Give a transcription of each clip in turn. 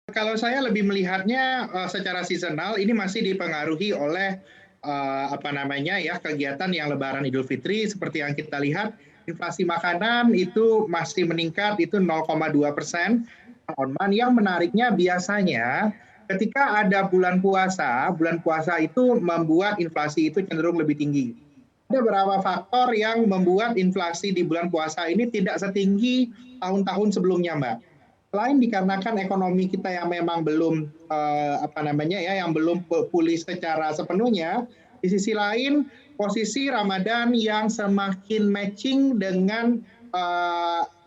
Kalau saya lebih melihatnya, secara seasonal ini masih dipengaruhi oleh, apa namanya ya, kegiatan yang Lebaran Idul Fitri seperti yang kita lihat inflasi makanan itu masih meningkat itu 0,2% on month. Yang menariknya biasanya ketika ada bulan puasa itu membuat inflasi itu cenderung lebih tinggi. Ada beberapa faktor yang membuat inflasi di bulan puasa ini tidak setinggi tahun-tahun sebelumnya, Mbak. Selain dikarenakan ekonomi kita yang memang belum, apa namanya ya, yang belum pulih secara sepenuhnya, di sisi lain posisi Ramadan yang semakin matching dengan,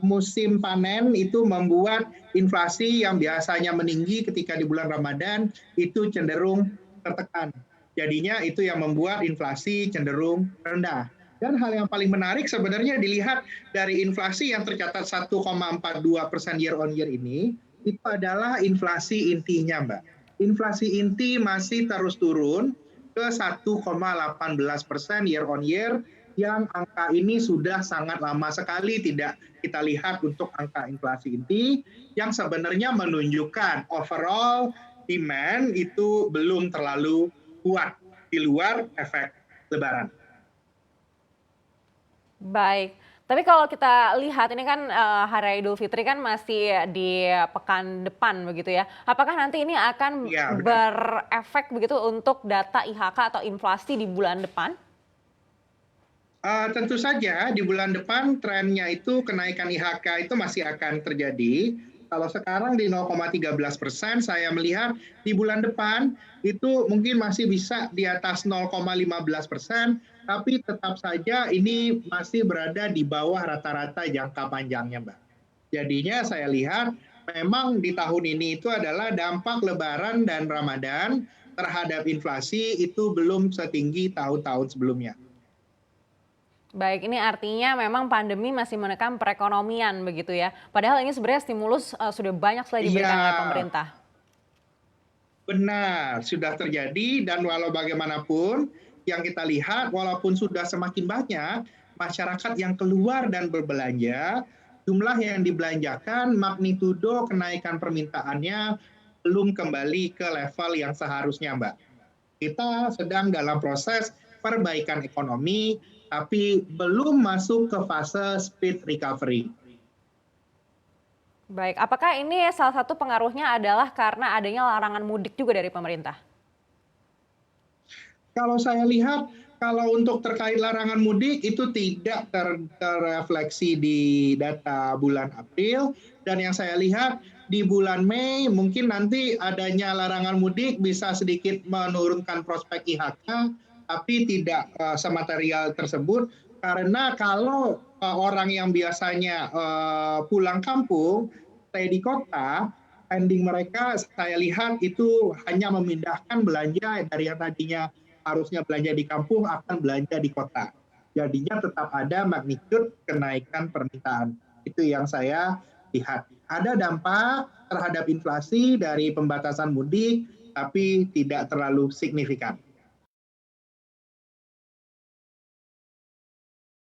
musim panen itu membuat inflasi yang biasanya meninggi ketika di bulan Ramadan itu cenderung tertekan. Jadinya itu yang membuat inflasi cenderung rendah. Dan hal yang paling menarik sebenarnya dilihat dari inflasi yang tercatat 1,42% year on year ini, itu adalah inflasi intinya, Mbak. Inflasi inti masih terus turun ke 1,18% year on year, yang angka ini sudah sangat lama sekali tidak kita lihat untuk angka inflasi inti, yang sebenarnya menunjukkan overall demand itu belum terlalu kuat di luar efek lebaran. Baik, tapi kalau kita lihat ini kan, Hari Raya Idul Fitri kan masih di pekan depan begitu ya. Apakah nanti ini akan Iya, benar. berefek begitu untuk data IHK atau inflasi di bulan depan? Tentu saja di bulan depan trennya itu kenaikan IHK itu masih akan terjadi. Kalau sekarang di 0,13%, saya melihat di bulan depan itu mungkin masih bisa di atas 0,15%, tapi tetap saja ini masih berada di bawah rata-rata jangka panjangnya, Mbak. Jadinya saya lihat memang di tahun ini itu adalah dampak Lebaran dan Ramadan terhadap inflasi itu belum setinggi tahun-tahun sebelumnya. Baik, ini artinya memang pandemi masih menekan perekonomian begitu ya. Padahal ini sebenarnya stimulus, sudah banyak sekali Iya, diberikan oleh pemerintah. benar, sudah terjadi dan walau bagaimanapun yang kita lihat walaupun sudah semakin banyak masyarakat yang keluar dan berbelanja, jumlah yang dibelanjakan, magnitudo kenaikan permintaannya belum kembali ke level yang seharusnya, Mbak. Kita sedang dalam proses perbaikan ekonomi, tapi belum masuk ke fase speed recovery. Baik, apakah ini salah satu pengaruhnya adalah karena adanya larangan mudik juga dari pemerintah? Kalau saya lihat, kalau untuk terkait larangan mudik itu tidak terrefleksi di data bulan April, dan yang saya lihat di bulan Mei mungkin nanti adanya larangan mudik bisa sedikit menurunkan prospek IHK, tapi tidak sematerial tersebut karena kalau orang yang biasanya pulang kampung, stay di kota, spending mereka saya lihat itu hanya memindahkan belanja dari yang tadinya harusnya belanja di kampung akan belanja di kota. Jadinya tetap ada magnitude kenaikan permintaan. Itu yang saya lihat. Ada dampak terhadap inflasi dari pembatasan mudik, tapi tidak terlalu signifikan.